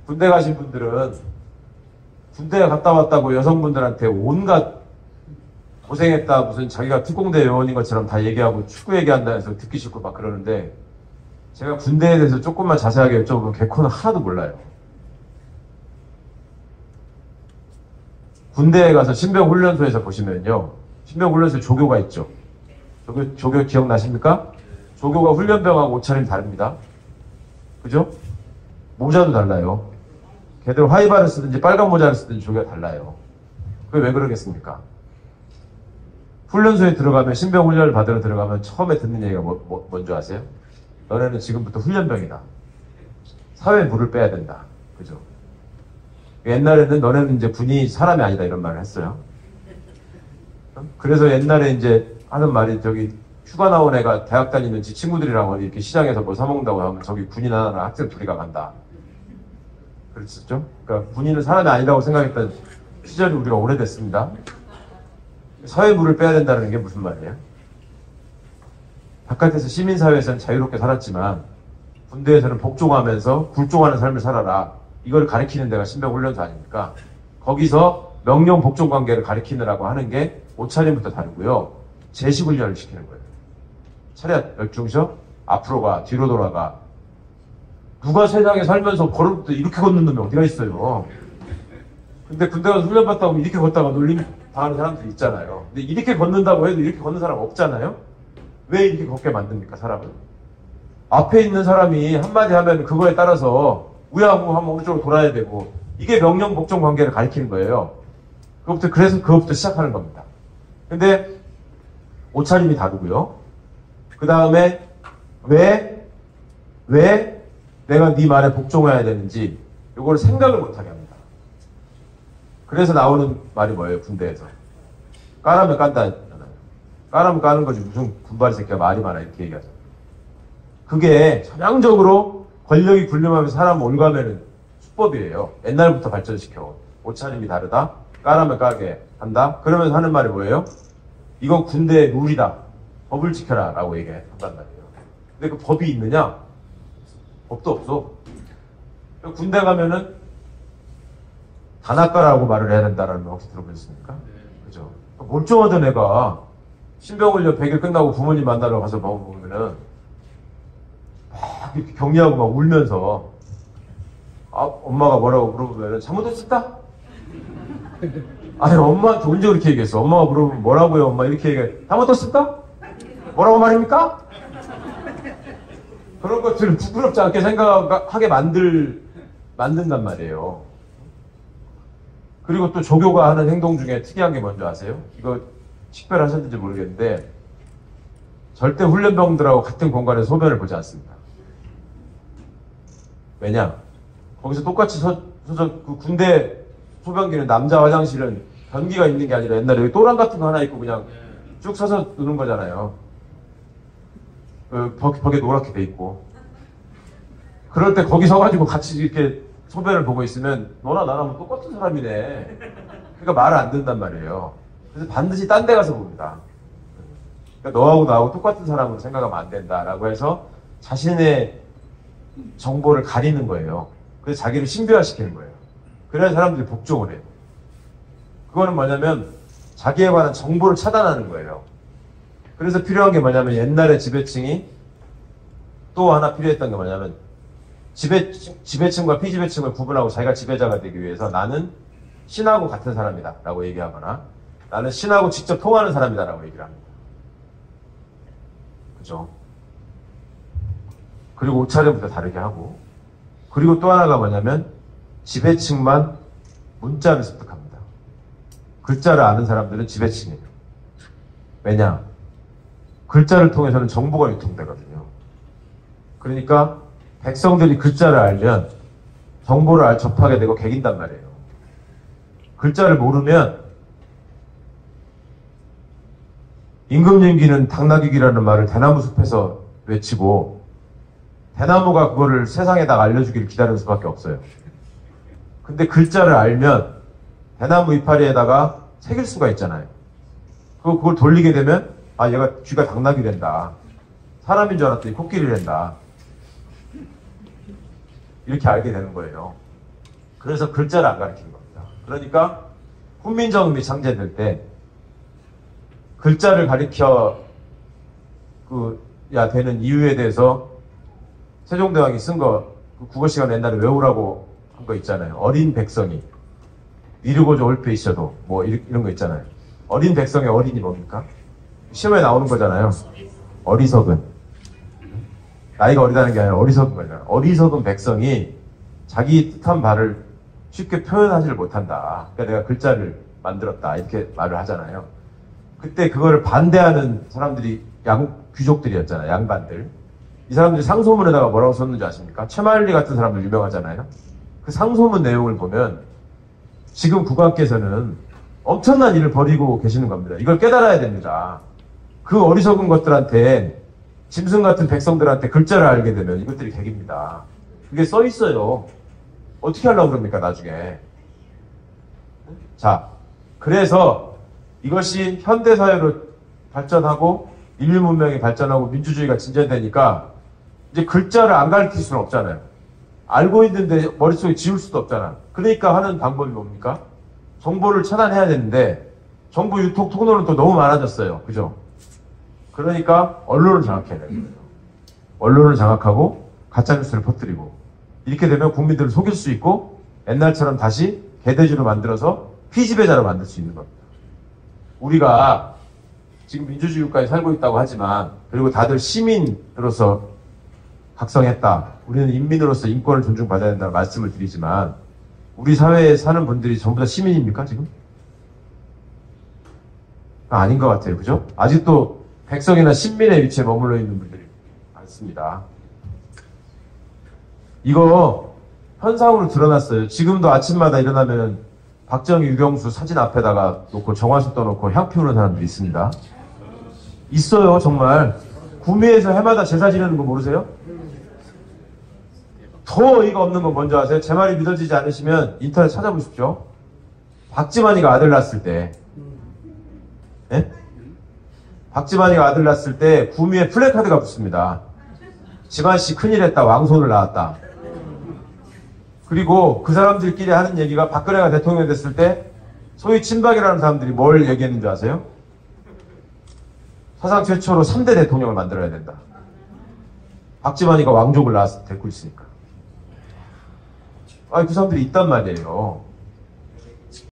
군대 가신 분들은 군대 갔다 왔다고 여성분들한테 온갖 고생했다, 무슨 자기가 특공대 요원인 것처럼 다 얘기하고 축구 얘기한다 해서 듣기 싫고 막 그러는데, 제가 군대에 대해서 조금만 자세하게 여쭤보면 개코는 하나도 몰라요. 군대에 가서 신병훈련소에서 보시면요, 신병훈련소에 조교가 있죠. 조교 기억나십니까? 조교가 훈련병하고 옷차림이 다릅니다. 그죠? 모자도 달라요. 걔들 화이바를 쓰든지 빨간 모자를 쓰든지 조교가 달라요. 그게 왜 그러겠습니까? 훈련소에 들어가면, 신병훈련을 받으러 들어가면 처음에 듣는 얘기가 뭔지 아세요? 너네는 지금부터 훈련병이다. 사회에 물을 빼야 된다. 그죠? 옛날에는 너네는 이제 군이 사람이 아니다 이런 말을 했어요. 그래서 옛날에 이제 하는 말이, 저기 휴가 나온 애가 대학 다니는 지 친구들이랑 어디 이렇게 시장에서 뭐 사먹는다고 하면 저기 군인 하나랑 학생 둘이가 간다. 그랬었죠? 그러니까 군인은 사람이 아니라고 생각했던 시절이 우리가 오래됐습니다. 사회 물을 빼야 된다는 게 무슨 말이에요? 바깥에서 시민사회에서는 자유롭게 살았지만 군대에서는 복종하면서 굴종하는 삶을 살아라. 이걸 가리키는 데가 신병훈련소 아닙니까? 거기서 명령 복종 관계를 가리키느라고 하는 게 옷차림부터 다르고요. 제시훈련을 시키는 거예요. 차렷, 열중셔, 앞으로 가, 뒤로 돌아가. 누가 세상에 살면서 걸음부터 이렇게 걷는 놈이 어디가 있어요. 근데 군대 가서 훈련받다 보면 이렇게 걷다가 놀림 당하는 사람들이 있잖아요. 근데 이렇게 걷는다고 해도 이렇게 걷는 사람 없잖아요. 왜 이렇게 걷게 만듭니까, 사람을? 앞에 있는 사람이 한마디 하면 그거에 따라서 우야무 하면 오른쪽으로 돌아야 되고, 이게 명령 복종 관계를 가리키는 거예요. 그래서 그것부터 시작하는 겁니다. 근데 옷차림이 다르고요. 그 다음에 왜 내가 네 말에 복종해야 되는지 이걸 생각을 못하게 합니다. 그래서 나오는 말이 뭐예요, 군대에서? 까라면 깐다 했잖아요. 까라면 까는 거지 무슨 군발이 새끼가 말이 많아 이렇게 얘기하죠. 그게 전향적으로 권력이 군림하면서 사람 올가매는 수법이에요. 옛날부터 발전시켜. 옷차림이 다르다, 까라면 까게 한다. 그러면서 하는 말이 뭐예요? 이건 군대의 룰이다. 법을 지켜라 라고 얘기한단 말이에요. 근데 그 법이 있느냐? 법도 없어. 군대 가면은 단아까라고 말을 해야 된다라는 거 혹시 들어보셨습니까? 그죠? 멀쩡하던 애가 신병훈련 100일 끝나고 부모님 만나러 가서 보면은 막 이렇게 격려하고 막 울면서, 엄마가 뭐라고 물어보면은 잘못했었다? 아니, 엄마한테 언제 그렇게 얘기했어? 엄마가 물어보면 뭐라고요, 엄마? 이렇게 얘기해. 잘못했었다? 뭐라고 말입니까? 그런 것들을 부끄럽지 않게 생각하게 만든단 말이에요. 그리고 또 조교가 하는 행동 중에 특이한 게 뭔지 아세요? 이거 식별하셨는지 모르겠는데, 절대 훈련병들하고 같은 공간에 소변을 보지 않습니다. 왜냐? 거기서 똑같이 그 군대 소변기는, 남자 화장실은 변기가 있는 게 아니라 옛날에 여기 또랑 같은 거 하나 있고 그냥 쭉 서서 누는 거잖아요. 벽에 노랗게 돼 있고. 그럴 때 거기 서가지고 같이 이렇게 소변을 보고 있으면 너나 나나 뭐 똑같은 사람이네. 그러니까 말을 안 듣는단 말이에요. 그래서 반드시 딴 데 가서 봅니다. 그러니까 너하고 나하고 똑같은 사람으로 생각하면 안 된다라고 해서 자신의 정보를 가리는 거예요. 그래서 자기를 신비화시키는 거예요. 그래야 사람들이 복종을 해요. 그거는 뭐냐면 자기에 관한 정보를 차단하는 거예요. 그래서 필요한 게 뭐냐면, 옛날에 지배층이 또 하나 필요했던 게 뭐냐면, 지배층과 피지배층을 구분하고 자기가 지배자가 되기 위해서 나는 신하고 같은 사람이다 라고 얘기하거나, 나는 신하고 직접 통하는 사람이다 라고 얘기를 합니다. 그죠? 그리고 옷차림부터 다르게 하고, 그리고 또 하나가 뭐냐면 지배층만 문자를 습득합니다. 글자를 아는 사람들은 지배층이에요. 왜냐? 글자를 통해서는 정보가 유통되거든요. 그러니까 백성들이 글자를 알면 정보를 접하게 되고 개긴단 말이에요. 글자를 모르면, 임금님기는 당나귀기라는 말을 대나무 숲에서 외치고 대나무가 그거를 세상에다 알려주기를 기다리는 수밖에 없어요. 근데 글자를 알면 대나무 이파리에다가 새길 수가 있잖아요. 그걸 돌리게 되면, 얘가 귀가 당나귀 된다. 사람인 줄 알았더니 코끼리 된다. 이렇게 알게 되는 거예요. 그래서 글자를 안 가르치는 겁니다. 그러니까 훈민정음이 창제될 때 글자를 가르쳐 되는 이유에 대해서 세종대왕이 쓴 거, 그 국어 시간 옛날에 외우라고 한 거 있잖아요. 어린 백성이 이르고자 옳게 있어도 뭐 이런 거 있잖아요. 어린 백성의 어린이 뭡니까? 시험에 나오는 거잖아요. 어리석은. 나이가 어리다는 게 아니라 어리석은 거잖아요. 어리석은 백성이 자기 뜻한 바를 쉽게 표현하지를 못한다. 그러니까 내가 글자를 만들었다. 이렇게 말을 하잖아요. 그때 그거를 반대하는 사람들이 귀족들이었잖아요. 양반들. 이 사람들이 상소문에다가 뭐라고 썼는지 아십니까? 최만리 같은 사람들 유명하잖아요. 그 상소문 내용을 보면 지금 국왕께서는 엄청난 일을 벌이고 계시는 겁니다. 이걸 깨달아야 됩니다. 그 어리석은 것들한테, 짐승 같은 백성들한테 글자를 알게 되면 이것들이 객입니다. 그게 써 있어요. 어떻게 하려고 그럽니까, 나중에. 자, 그래서 이것이 현대사회로 발전하고 인류 문명이 발전하고 민주주의가 진전되니까 이제 글자를 안 가르칠 수는 없잖아요. 알고 있는데 머릿속에 지울 수도 없잖아. 그러니까 하는 방법이 뭡니까? 정보를 차단해야 되는데 정보 유통 통로는 또 너무 많아졌어요. 그죠? 그러니까 언론을 장악해야 되는 거예요. 언론을 장악하고 가짜뉴스를 퍼뜨리고 이렇게 되면 국민들을 속일 수 있고 옛날처럼 다시 개돼지로 만들어서 피지배자로 만들 수 있는 겁니다. 우리가 지금 민주주의 국가에 살고 있다고 하지만 그리고 다들 시민으로서 각성했다. 우리는 인민으로서 인권을 존중받아야 된다는 말씀을 드리지만 우리 사회에 사는 분들이 전부 다 시민입니까 지금? 아닌 것 같아요. 그죠? 아직도 백성이나 신민의 위치에 머물러 있는 분들이 많습니다. 이거 현상으로 드러났어요. 지금도 아침마다 일어나면 박정희, 유경수 사진 앞에다가 놓고 정화수 떠놓고 향 피우는 사람들이 있습니다. 있어요, 정말. 구미에서 해마다 제사 지내는 거 모르세요? 더 어이가 없는 건 뭔지 아세요? 제 말이 믿어지지 않으시면 인터넷 찾아보십시오. 박지만이가 아들 낳았을 때, 네? 박지만이가 아들 낳았을 때 구미에 플래카드가 붙습니다. 지만씨 큰일 했다, 왕손을 낳았다. 그리고 그 사람들끼리 하는 얘기가 박근혜가 대통령 됐을 때 소위 친박이라는 사람들이 뭘 얘기했는지 아세요? 사상 최초로 3대 대통령을 만들어야 된다. 박지만이가 왕족을 낳았을 때 데리고 있으니까. 그 사람들이 있단 말이에요.